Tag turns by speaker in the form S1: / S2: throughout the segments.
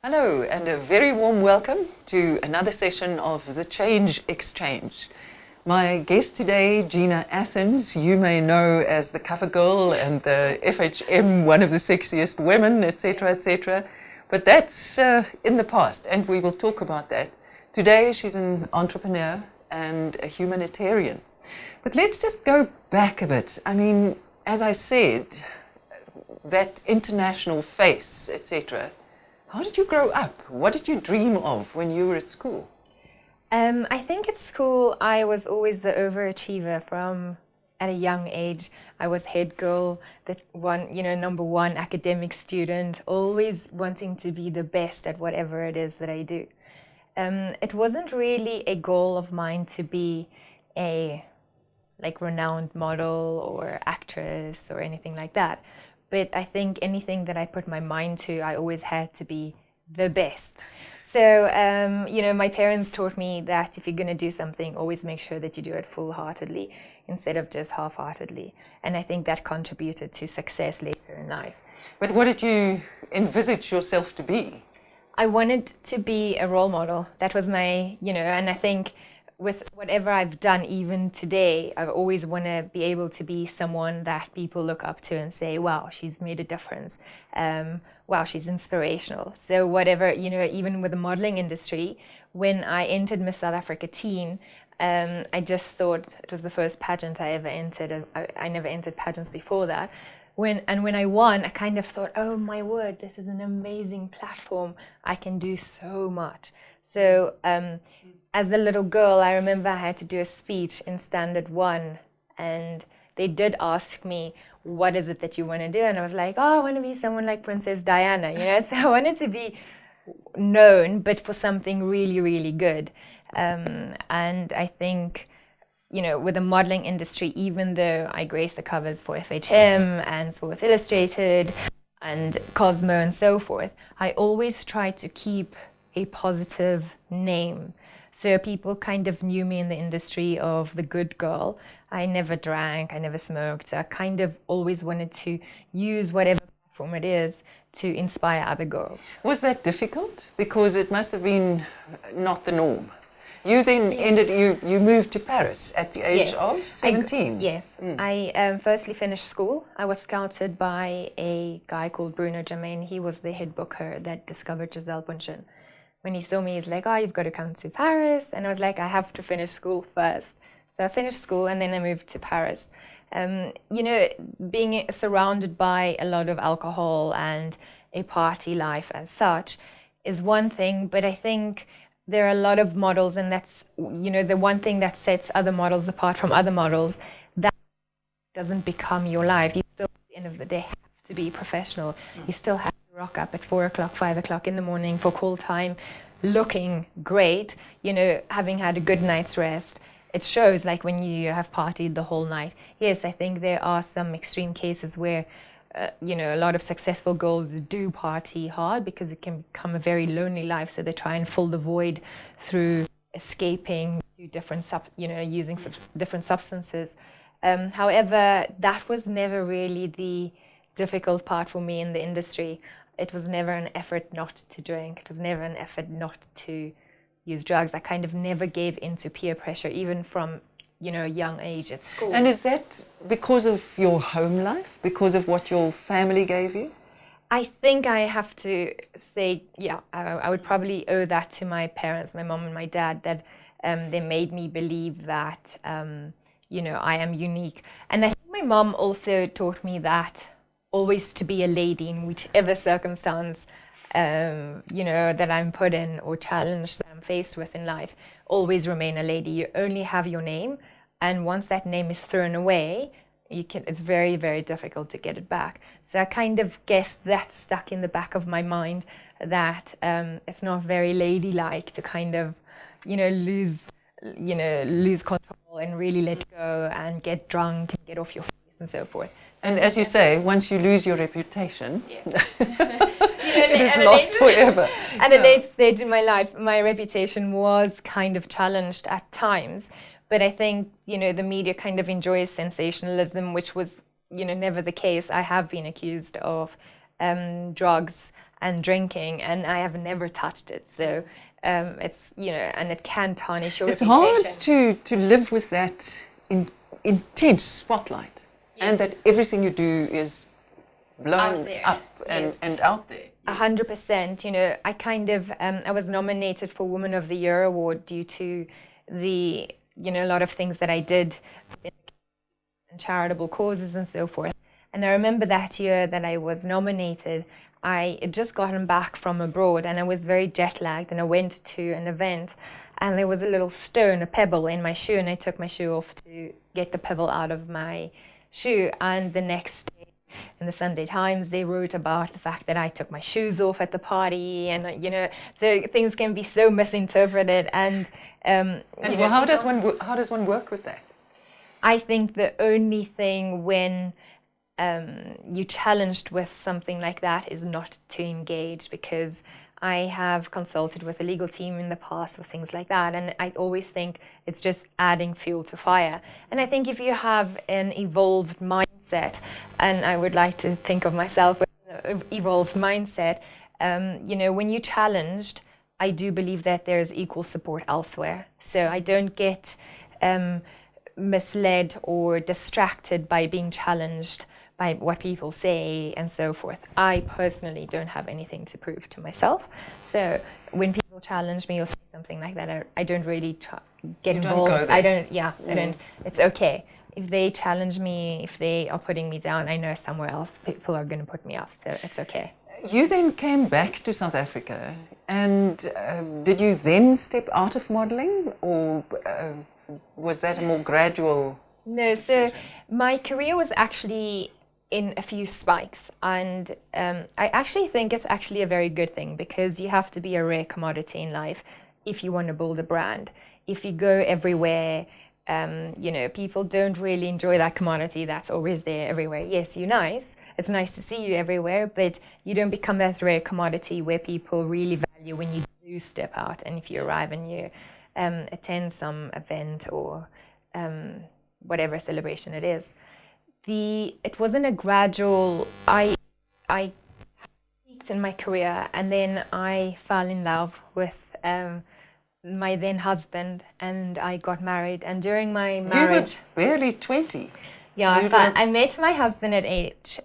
S1: Hello, and a very warm welcome to another session of the Change Exchange. My guest today, Gina Athans, you may know as the cover girl and the FHM, one of the sexiest women, etc., etc. But that's in the past, and we will talk about that. Today, she's an entrepreneur and a humanitarian. But let's just go back a bit. I mean, as I said, that international face, etc. How did you grow up? What did you dream of when you were at school?
S2: I think at school I was always the overachiever from at a young age. I was head girl, that one, number one academic student, always wanting to be the best at whatever it is that I do. It wasn't really a goal of mine to be a renowned model or actress or anything like that. But I think anything that I put my mind to, I always had to be the best. So, my parents taught me that if you're going to do something, always make sure that you do it full-heartedly instead of just half-heartedly. And I think that contributed to success later in life.
S1: But what did you envisage yourself to be?
S2: I wanted to be a role model. That was my, and I think with whatever I've done, even today, I always want to be able to be someone that people look up to and say, wow, she's made a difference. Wow, she's inspirational. So whatever, even with the modeling industry, when I entered Miss South Africa Teen, I just thought it was the first pageant I ever entered. I never entered pageants before that. When I won, I kind of thought, oh my word, this is an amazing platform. I can do so much. So as a little girl, I remember I had to do a speech in Standard 1, and they did ask me, what is it that you want to do? And I was like, oh, I want to be someone like Princess Diana, so I wanted to be known, but for something really, really good. And I think, with the modeling industry, even though I graced the covers for FHM and Sports Illustrated and Cosmo and so forth, I always tried to keep a positive name. So people kind of knew me in the industry of the good girl. I never drank, I never smoked. I kind of always wanted to use whatever platform it is to inspire other girls.
S1: Was that difficult? Because it must have been not the norm. You then you moved to Paris at the age of 17.
S2: Yes. I firstly finished school. I was scouted by a guy called Bruno Germain. He was the head booker that discovered Giselle Bundchen. When he saw me, he's like, oh, you've got to come to Paris. And I was like, I have to finish school first. So I finished school and then I moved to Paris. Being surrounded by a lot of alcohol and a party life as such is one thing, but I think there are a lot of models, and that's, the one thing that sets other models apart from other models, that doesn't become your life. You still, at the end of the day, have to be professional. You still have rock up at 4 o'clock, 5 o'clock in the morning for call time, looking great, having had a good night's rest. It shows, like when you have partied the whole night. Yes, I think there are some extreme cases where, a lot of successful girls do party hard because it can become a very lonely life. So they try and fill the void through escaping to different, using different substances. However, that was never really the difficult part for me in the industry. It was never an effort not to drink. It was never an effort not to use drugs. I kind of never gave into peer pressure, even from, a young age at school.
S1: And is that because of your home life? Because of what your family gave you?
S2: I think I have to say, I would probably owe that to my parents, my mom and my dad, that they made me believe that, I am unique. And I think my mom also taught me that always to be a lady in whichever circumstance, that I'm put in or challenge that I'm faced with in life. Always remain a lady. You only have your name, and once that name is thrown away, it's very, very difficult to get it back. So I kind of guess that stuck in the back of my mind, that it's not very ladylike to kind of, lose control and really let go and get drunk and get off your face and so forth.
S1: And as you say, once you lose your reputation,
S2: it
S1: is lost forever.
S2: At a late stage in my life, my reputation was kind of challenged at times. But I think, the media kind of enjoys sensationalism, which was, never the case. I have been accused of drugs and drinking, and I have never touched it. So it's, you know, and it can tarnish your
S1: It's
S2: reputation.
S1: hard to live with that intense spotlight, and that everything you do is blown up and out there.
S2: 100%. You know, I kind of I was nominated for Woman of the Year award due to the, you know, a lot of things that I did in charitable causes and so forth. And I remember that year that I was nominated, I had just gotten back from abroad and I was very jet lagged, and I went to an event and there was a little stone, a pebble in my shoe, and I took my shoe off to get the pebble out of my shoe. And the next day in the Sunday Times, they wrote about the fact that I took my shoes off at the party, and you know, the things can be so misinterpreted. And
S1: well, how does one work with that?
S2: I think the only thing when you challenged with something like that is not to engage, because I have consulted with a legal team in the past with things like that, and I always think it's just adding fuel to fire. And I think if you have an evolved mindset, and I would like to think of myself with an evolved mindset, you know, when you challenged, I do believe that there's equal support elsewhere. So I don't get misled or distracted by being challenged by what people say and so forth. I personally don't have anything to prove to myself. So when people challenge me or say something like that, I don't really get involved. I don't, it's okay. If they challenge me, if they are putting me down, I know somewhere else people are going to put me off. So it's okay.
S1: You then came back to South Africa, and did you then step out of modeling, or was that a more gradual?
S2: No, so my career was actually in a few spikes, and I actually think it's actually a very good thing, because you have to be a rare commodity in life if you want to build a brand. If you go everywhere, you know, people don't really enjoy that commodity that's always there everywhere. Yes, you're nice. It's nice to see you everywhere, but you don't become that rare commodity where people really value when you do step out, and if you arrive and you attend some event or whatever celebration it is. It wasn't a gradual, I peaked in my career, and then I fell in love with my then husband, and I got married. And during my marriage,
S1: you were barely 20.
S2: Yeah, I met my husband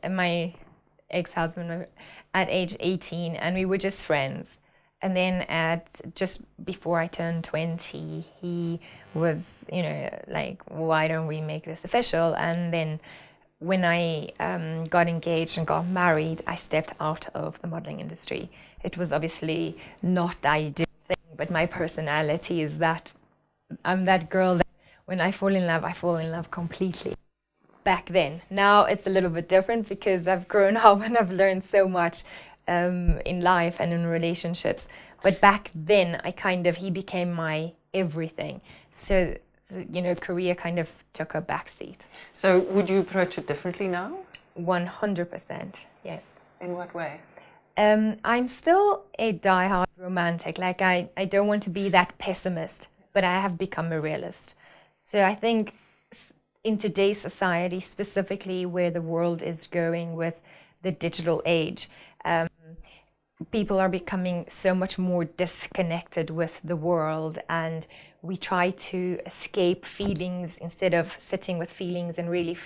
S2: my ex-husband at age 18, and we were just friends. And then just before I turned 20, he was, you know, like, why don't we make this official? And then when I got engaged and got married, I stepped out of the modeling industry. It was obviously not the ideal thing, but my personality is that I'm that girl that when I fall in love completely. Back then. Now it's a little bit different, because I've grown up and I've learned so much in life and in relationships. But back then, he became my everything. So, you know, career kind of took a backseat.
S1: So would you approach it differently now?
S2: 100%, yes.
S1: In what way?
S2: I'm still a diehard romantic. Like, I don't want to be that pessimist, but I have become a realist. So I think in today's society, specifically where the world is going with the digital age, people are becoming so much more disconnected with the world, and we try to escape feelings instead of sitting with feelings and really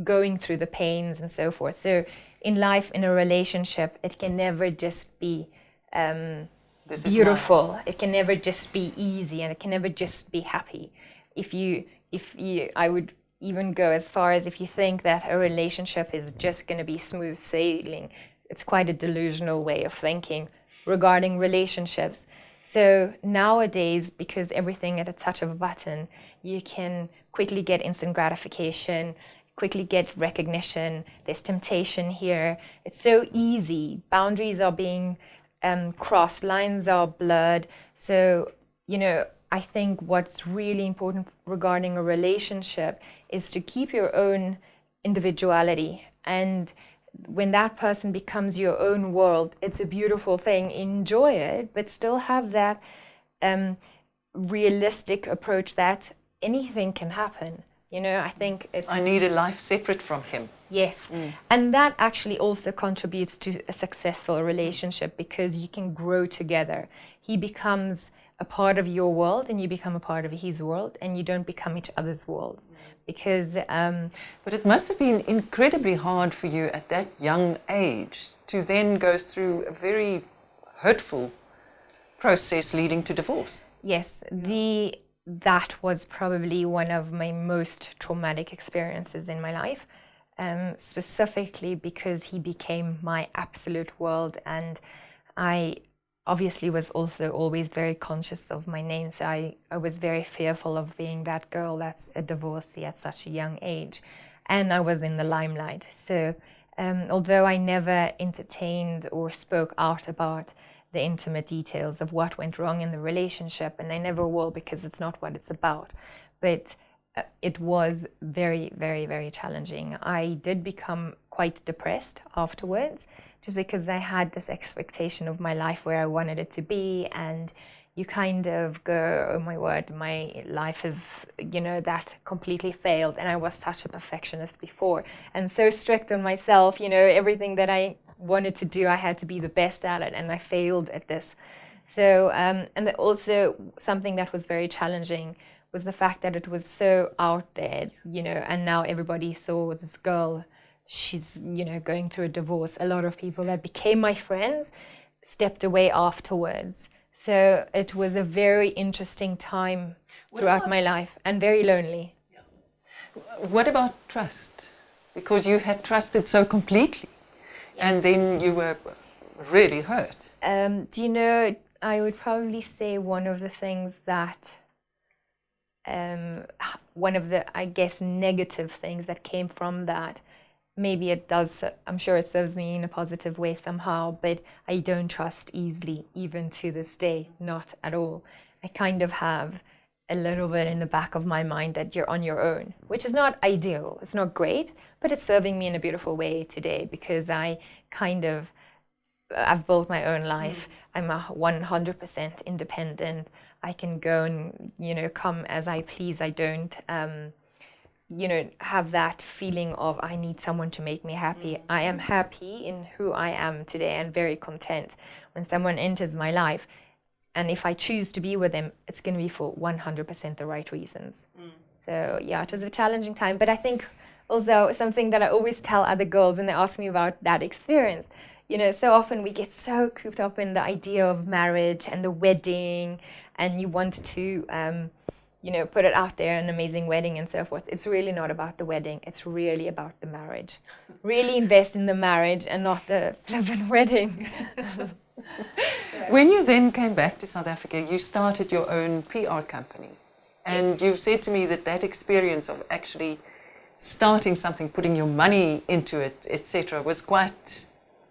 S2: going through the pains and so forth. So in life, in a relationship, it can never just be beautiful. It can never just be easy, and it can never just be happy. I would even go as far as, if you think that a relationship is just going to be smooth sailing, it's quite a delusional way of thinking regarding relationships. So nowadays, because everything at a touch of a button, you can quickly get instant gratification, quickly get recognition. There's temptation here. It's so easy. Boundaries are being crossed, lines are blurred. So, you know, I think what's really important regarding a relationship is to keep your own individuality. And when that person becomes your own world, it's a beautiful thing. Enjoy it, but still have that realistic approach that anything can happen. You know, I think it's...
S1: I need a life separate from him.
S2: Yes. And that actually also contributes to a successful relationship because you can grow together. He becomes a part of your world and you become a part of his world, and you don't become each other's world. Because...
S1: But it must have been incredibly hard for you at that young age to then go through a very hurtful process leading to divorce.
S2: Yes, that was probably one of my most traumatic experiences in my life, specifically because he became my absolute world, and I obviously was also always very conscious of my name, so I was very fearful of being that girl that's a divorcee at such a young age, and I was in the limelight. So although I never entertained or spoke out about the intimate details of what went wrong in the relationship, and I never will because it's not what it's about, but it was very, very, very challenging. I did become quite depressed afterwards, just because I had this expectation of my life where I wanted it to be, and you kind of go, oh my word, my life is, you know, that completely failed, and I was such a perfectionist before and so strict on myself, you know, everything that I wanted to do, I had to be the best at it, and I failed at this. So, and also something that was very challenging was the fact that it was so out there, you know, and now everybody saw this girl, she's, you know, going through a divorce. A lot of people that became my friends stepped away afterwards. So it was a very interesting time throughout my life, and very lonely.
S1: What about trust? Because you had trusted so completely. And then you were really hurt.
S2: Do you know, I would probably say one of the things that, one of the, I guess, negative things that came from that, maybe it does, I'm sure it serves me in a positive way somehow, but I don't trust easily, even to this day, not at all. I kind of have a little bit in the back of my mind that you're on your own, which is not ideal, it's not great, but it's serving me in a beautiful way today, because I've built my own life. I'm 100% independent. I can go and, you know, come as I please. I don't, you know, have that feeling of I need someone to make me happy. I am happy in who I am today and very content. When someone enters my life, and if I choose to be with them, it's going to be for 100% the right reasons. So yeah, it was a challenging time, but I think also something that I always tell other girls when they ask me about that experience, you know, so often we get so cooped up in the idea of marriage and the wedding, and you want to, you know, put it out there, an amazing wedding and so forth. It's really not about the wedding. It's really about the marriage. Really invest in the marriage and not the flippin' wedding.
S1: When you then came back to South Africa, you started your own PR company. And you've said to me that that experience of actually starting something, putting your money into it, etc., was quite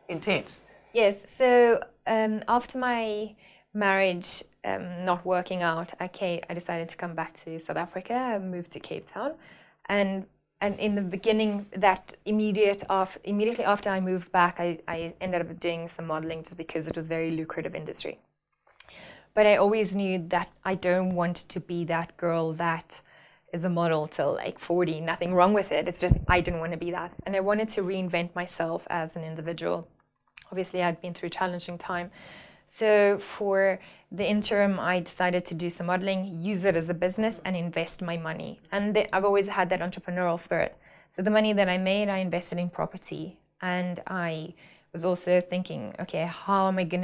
S1: intense.
S2: Yes. So after my marriage not working out, I decided to come back to South Africa. I moved to Cape Town, and in the beginning, that immediately after I moved back, I ended up doing some modeling just because it was a very lucrative industry. But I always knew that I don't want to be that girl that is a model till like 40. Nothing wrong with it. It's just I didn't want to be that, and I wanted to reinvent myself as an individual. Obviously, I'd been through a challenging time. So for the interim, I decided to do some modeling, use it as a business, and invest my money. And I've always had that entrepreneurial spirit. So the money that I made, I invested in property. And I was also thinking, okay, what am I going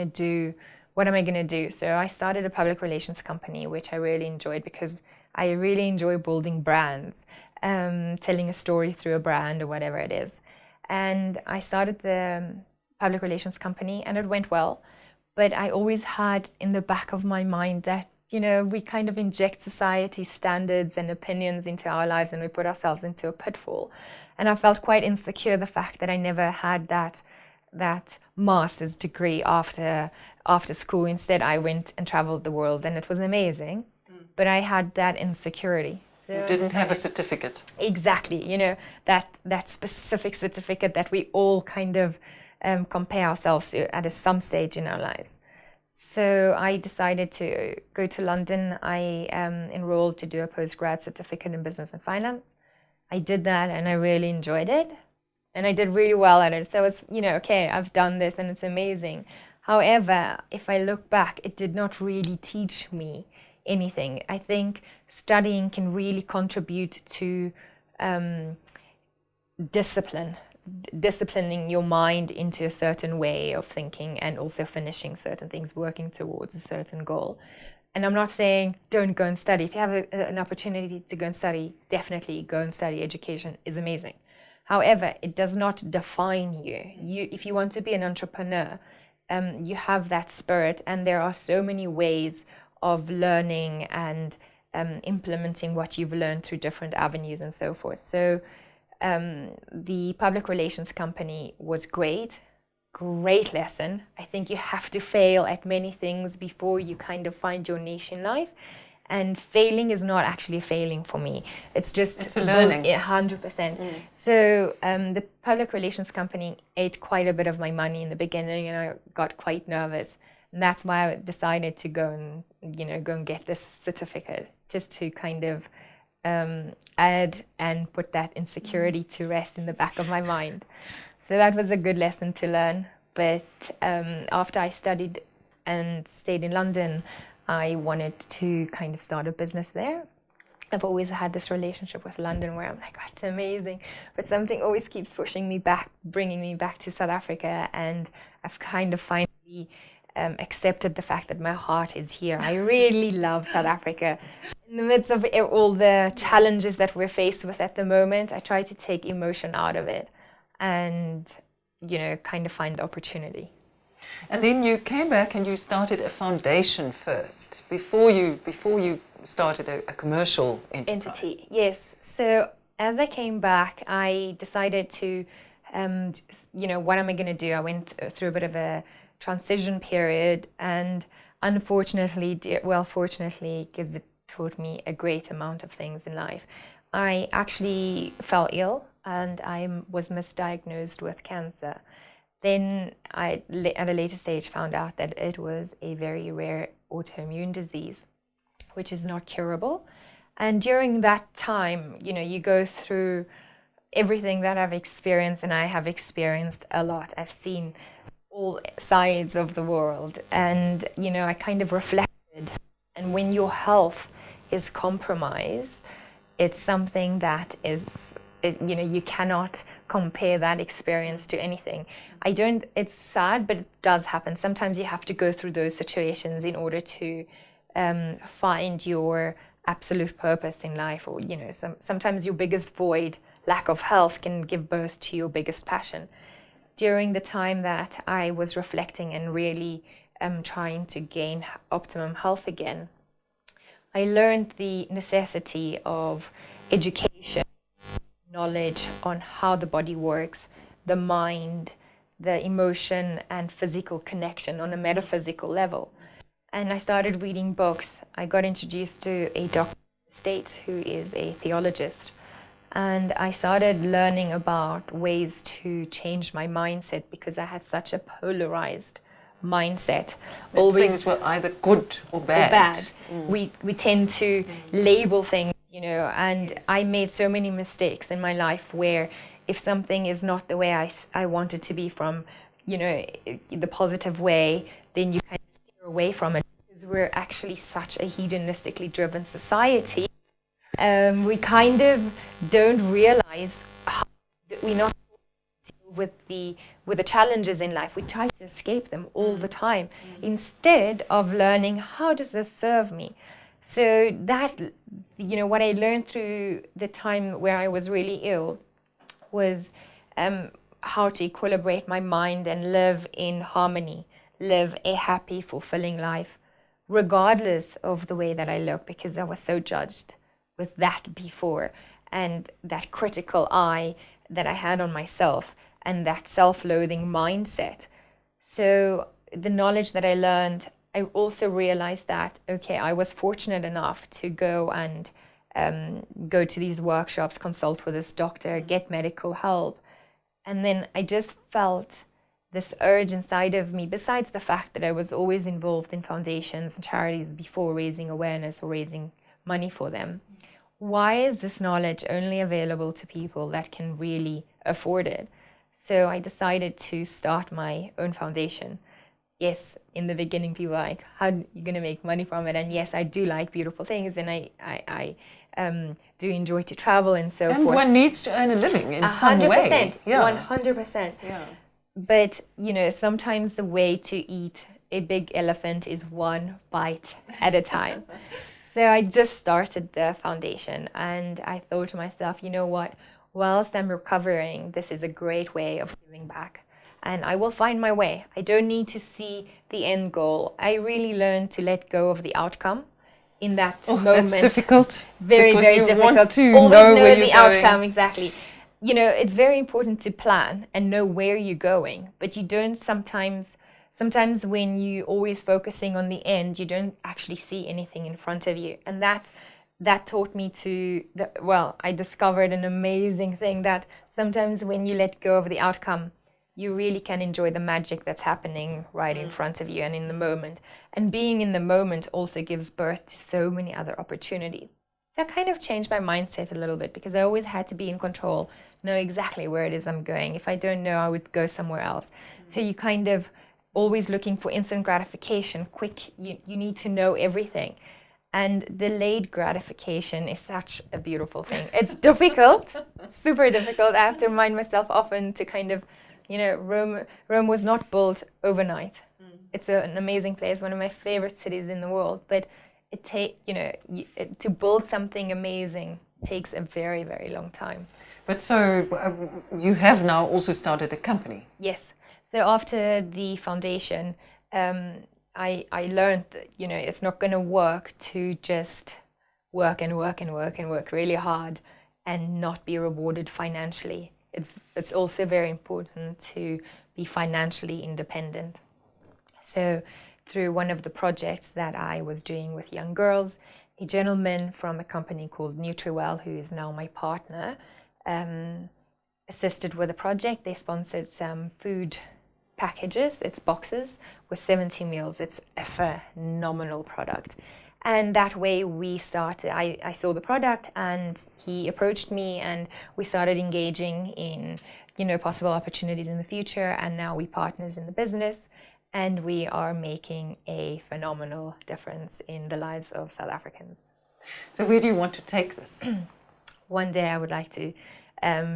S2: to do? So I started a public relations company, which I really enjoyed because I really enjoy building brands, telling a story through a brand or whatever it is. And I started the public relations company, and it went well. But I always had in the back of my mind that, you know, we kind of inject society's standards and opinions into our lives, and we put ourselves into a pitfall. And I felt quite insecure, the fact that I never had that master's degree after school. Instead, I went and traveled the world, and it was amazing. But I had that insecurity.
S1: So you didn't have a certificate.
S2: Exactly. You know, that specific certificate that we all kind of compare ourselves to at some stage in our lives. So I decided to go to London. I enrolled to do a postgrad certificate in business and finance. I did that and I really enjoyed it. And I did really well at it. So it's, okay, I've done this and it's amazing. However, if I look back, it did not really teach me anything. I think studying can really contribute to disciplining your mind into a certain way of thinking, and also finishing certain things, working towards a certain goal. And I'm not saying don't go and study. If you have an opportunity to go and study, definitely go and study. Education is amazing. However, it does not define you. If you want to be an entrepreneur, you have that spirit, and there are so many ways of learning and implementing what you've learned through different avenues and so forth. So the public relations company was great lesson. I think you have to fail at many things before you kind of find your niche in life. And failing is not actually failing for me. It's
S1: a learning.
S2: 100%. So the public relations company ate quite a bit of my money in the beginning, and I got quite nervous. And that's why I decided to go and get this certificate, just to kind of add and put that insecurity to rest in the back of my mind. So that was a good lesson to learn. But after I studied and stayed in London, I wanted to kind of start a business there. I've always had this relationship with London where I'm like, oh, it's amazing. But something always keeps pushing me back, bringing me back to South Africa. And I've kind of finally accepted the fact that my heart is here. I really love South Africa. In the midst of all the challenges that we're faced with at the moment, I try to take emotion out of it and, kind of find the opportunity.
S1: And then you came back and you started a foundation first, before you started a commercial entity.
S2: Yes. So as I came back, I decided to, what am I going to do? I went through a bit of a transition period, and unfortunately, fortunately, because it taught me a great amount of things in life, I actually fell ill and I was misdiagnosed with cancer. Then I, at a later stage, found out that it was a very rare autoimmune disease, which is not curable. And during that time, you go through everything that I've experienced, and I have experienced a lot. I've seen all sides of the world, and, I kind of reflected. And when your health is compromised, it's something that is, you cannot compare that experience to anything. It's sad, but it does happen. Sometimes you have to go through those situations in order to find your absolute purpose in life, or, sometimes your biggest void, lack of health, can give birth to your biggest passion. During the time that I was reflecting and really trying to gain optimum health again, I learned the necessity of education, knowledge on how the body works, the mind, the emotion and physical connection on a metaphysical level. And I started reading books. I got introduced to a doctor in the States who is a theologist. And I started learning about ways to change my mindset, because I had such a polarized mindset.
S1: Always things were either good or bad.
S2: We tend to label things, and I made so many mistakes in my life where if something is not the way I want it to be from, the positive way, then you kind of steer away from it, because we're actually such a hedonistically driven society. We kind of don't realize how we're not deal with the challenges in life. We try to escape them all the time instead of learning, how does this serve me? So that, what I learned through the time where I was really ill was how to equilibrate my mind and live in harmony, live a happy, fulfilling life, regardless of the way that I look, because I was so judged with that before, and that critical eye that I had on myself, and that self-loathing mindset. So the knowledge that I learned, I also realized that, okay, I was fortunate enough to go and go to these workshops, consult with this doctor, get medical help. And then I just felt this urge inside of me, besides the fact that I was always involved in foundations and charities before raising awareness or raising money for them, why is this knowledge only available to people that can really afford it? So I decided to start my own foundation. Yes, in the beginning, people were like, how are you going to make money from it? And yes, I do like beautiful things, and I do enjoy to travel and so
S1: And
S2: forth.
S1: one needs to earn a living in some way.
S2: 100%.
S1: Yeah.
S2: But, sometimes the way to eat a big elephant is one bite at a time. So I just started the foundation, and I thought to myself, you know what? Whilst I'm recovering, this is a great way of giving back. And I will find my way. I don't need to see the end goal. I really learned to let go of the outcome in that moment.
S1: That's difficult.
S2: Very,
S1: because
S2: very
S1: you
S2: difficult.
S1: Want to
S2: always
S1: know where
S2: the
S1: you're
S2: outcome,
S1: going.
S2: exactly. It's very important to plan and know where you're going, but you don't sometimes when you always focusing on the end, you don't actually see anything in front of you. And that taught me I discovered an amazing thing, that sometimes when you let go of the outcome, you really can enjoy the magic that's happening right in front of you and in the moment. And being in the moment also gives birth to so many other opportunities. That kind of changed my mindset a little bit, because I always had to be in control, know exactly where it is I'm going. If I don't know, I would go somewhere else. So you kind of always looking for instant gratification, quick, you need to know everything. And delayed gratification is such a beautiful thing. It's difficult, super difficult. I have to remind myself often to kind of, Rome was not built overnight. It's an amazing place, one of my favorite cities in the world. But to build something amazing takes a very, very long time.
S1: But so you have now also started a company.
S2: Yes. So after the foundation, I learned that, it's not going to work to just work and work and work and work really hard and not be rewarded financially. It's also very important to be financially independent. So through one of the projects that I was doing with young girls, a gentleman from a company called Nutriwell, who is now my partner, assisted with a project. They sponsored some food packages, it's boxes with 70 meals. It's a phenomenal product. And that way we started, I saw the product and he approached me and we started engaging in, possible opportunities in the future. And now we partners in the business and we are making a phenomenal difference in the lives of South Africans.
S1: So where do you want to take this?
S2: One day I would like to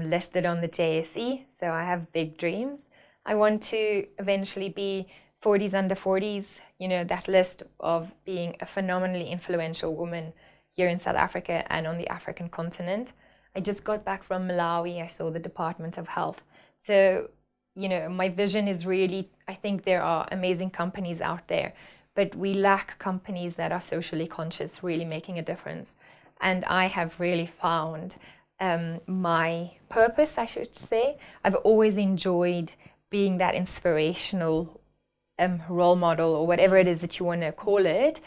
S2: list it on the JSE. So I have big dreams. I want to eventually be 40s under 40s, that list of being a phenomenally influential woman here in South Africa and on the African continent. I just got back from Malawi. I saw the Department of Health. So, my vision is really, I think there are amazing companies out there, but we lack companies that are socially conscious, really making a difference. And I have really found my purpose, I should say. I've always enjoyed being that inspirational role model, or whatever it is that you want to call it,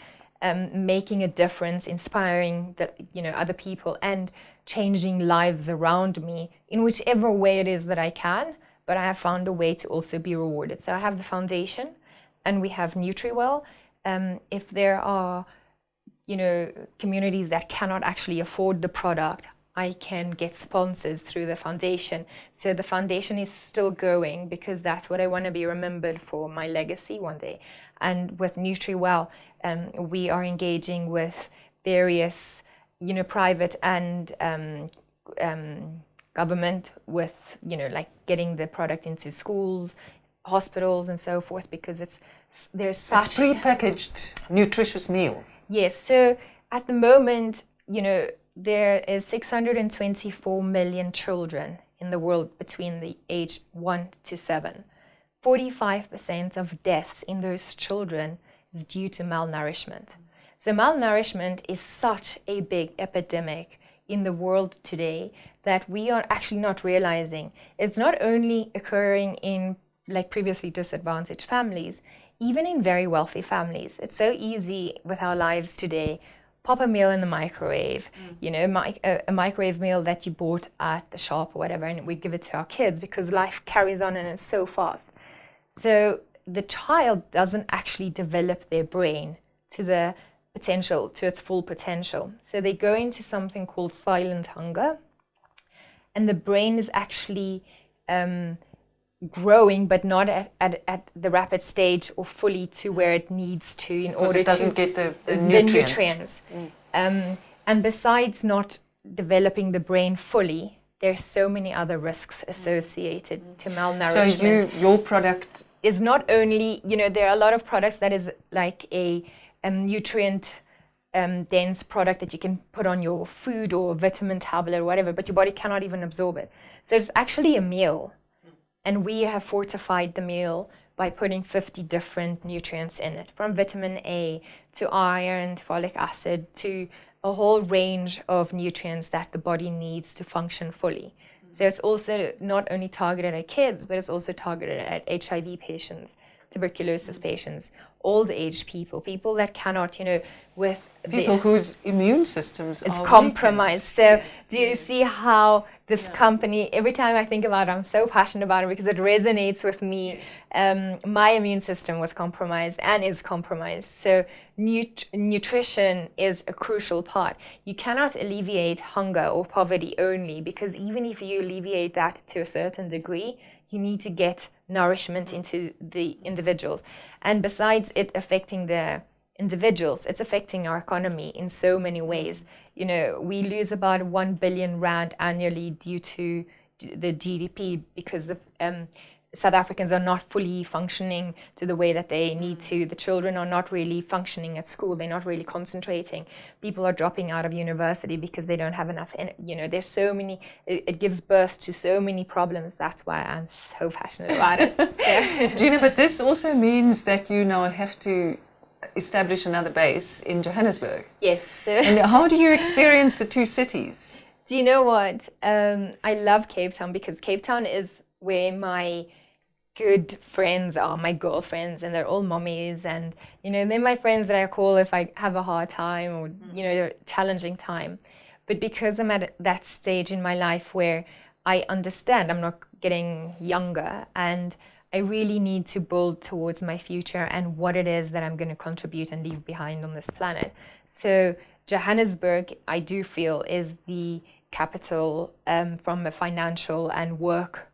S2: making a difference, inspiring other people and changing lives around me in whichever way it is that I can. But I have found a way to also be rewarded. So I have the foundation and we have Nutriwell. If there are, communities that cannot actually afford the product, I can get sponsors through the foundation. So the foundation is still going because that's what I want to be remembered for, my legacy one day. And with Nutriwell, we are engaging with various, private and government with, like getting the product into schools, hospitals and so forth, because there's such...
S1: It's pre-packaged nutritious meals.
S2: Yes. So at the moment, there is 624 million children in the world between the age 1 to 7. 45% of deaths in those children is due to malnourishment. So malnourishment is such a big epidemic in the world today that we are actually not realizing. It's not only occurring in like previously disadvantaged families, even in very wealthy families. It's so easy with our lives today. Pop a meal in the microwave, a microwave meal that you bought at the shop or whatever, and we give it to our kids because life carries on and it's so fast. So the child doesn't actually develop their brain to the potential, to its full potential. So they go into something called silent hunger, and the brain is actually growing, but not at the rapid stage or fully to where it needs to in
S1: because
S2: order
S1: it doesn't
S2: to
S1: get the nutrients.
S2: And besides not developing the brain fully, there's so many other risks associated to malnourishment.
S1: So your product
S2: is not only, there are a lot of products that is like a nutrient dense product that you can put on your food or vitamin tablet or whatever, but your body cannot even absorb it. So it's actually a meal. And we have fortified the meal by putting 50 different nutrients in it, from vitamin A to iron to folic acid to a whole range of nutrients that the body needs to function fully. So it's also not only targeted at kids, but it's also targeted at HIV patients, tuberculosis patients, old age people that cannot, with
S1: people whose immune systems
S2: is
S1: are
S2: compromised.
S1: weakened.
S2: So do you see how this company, every time I think about it, I'm so passionate about it because it resonates with me. My immune system was compromised and is compromised. So nutrition is a crucial part. You cannot alleviate hunger or poverty only, because even if you alleviate that to a certain degree, you need to get nourishment into the individuals. And besides it affecting the individuals, it's affecting our economy in so many ways. We lose about 1 billion rand annually due to the GDP because the South Africans are not fully functioning to the way that they need to. The children are not really functioning at school. They're not really concentrating. People are dropping out of university because they don't have enough. There's so many, it gives birth to so many problems. That's why I'm so passionate about it. Yeah.
S1: Gina, but this also means that you now have to establish another base in Johannesburg.
S2: Yes.
S1: And how do you experience the two cities?
S2: Do you know what? I love Cape Town because Cape Town is where my good friends are, my girlfriends, and they're all mommies, and they're my friends that I call if I have a hard time or a challenging time. But because I'm at that stage in my life where I understand I'm not getting younger, and I really need to build towards my future and what it is that I'm going to contribute and leave behind on this planet. So Johannesburg, I do feel, is the capital from a financial and work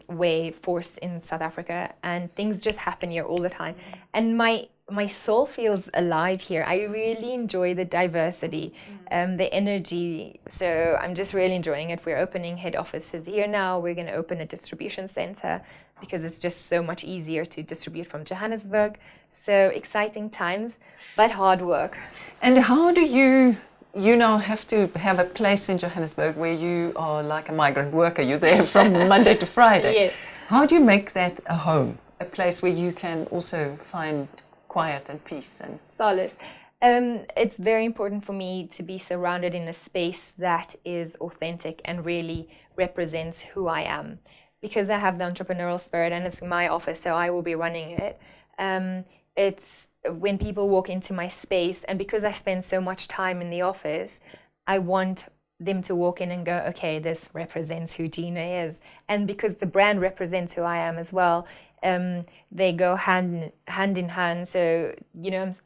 S2: way force in South Africa, and things just happen here all the time. And my soul feels alive here. I really enjoy the diversity, the energy. So I'm just really enjoying it. We're opening head offices here now. We're going to open a distribution center because it's just so much easier to distribute from Johannesburg. So exciting times, but hard work.
S1: And how do you now have to have a place in Johannesburg where you are like a migrant worker? You're there from Monday to Friday.
S2: Yes.
S1: How do you make that a home, a place where you can also find quiet and peace and
S2: solace? It's very important for me to be surrounded in a space that is authentic and really represents who I am, because I have the entrepreneurial spirit and it's my office, so I will be running it. It's when people walk into my space, and because I spend so much time in the office, I want them to walk in and go, okay, this represents who Gina is. And because the brand represents who I am as well, they go hand in hand. So,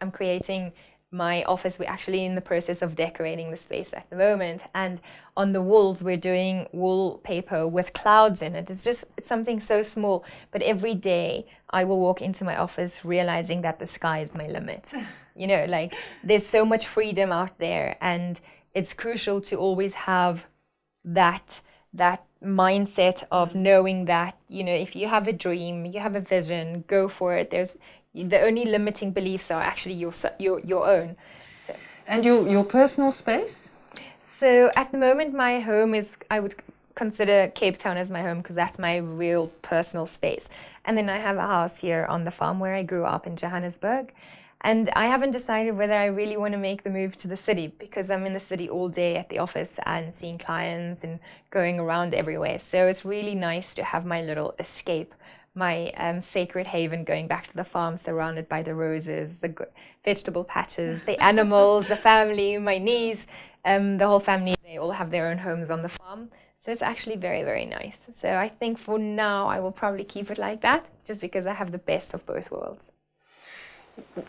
S2: I'm creating my office. We're actually in the process of decorating the space at the moment. And on the walls, we're doing wallpaper with clouds in it. It's something so small. But every day I will walk into my office realizing that the sky is my limit. There's so much freedom out there. And it's crucial to always have that mindset of knowing that, if you have a dream, you have a vision, go for it. The only limiting beliefs are actually your own. So.
S1: And your personal space?
S2: So at the moment, my home is, I would consider Cape Town as my home because that's my real personal space. And then I have a house here on the farm where I grew up in Johannesburg. And I haven't decided whether I really want to make the move to the city, because I'm in the city all day at the office and seeing clients and going around everywhere. So it's really nice to have my little escape, my sacred haven, going back to the farm surrounded by the roses, the vegetable patches, the animals, the family, my niece, the whole family, they all have their own homes on the farm. So it's actually very, very nice. So I think for now I will probably keep it like that, just because I have the best of both worlds.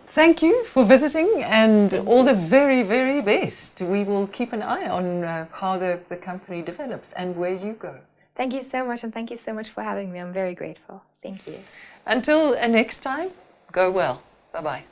S1: Thank you for visiting, and all the very, very best. We will keep an eye on how the company develops and where you go.
S2: Thank you so much, and thank you so much for having me. I'm very grateful. Thank you.
S1: Until next time, go well. Bye-bye.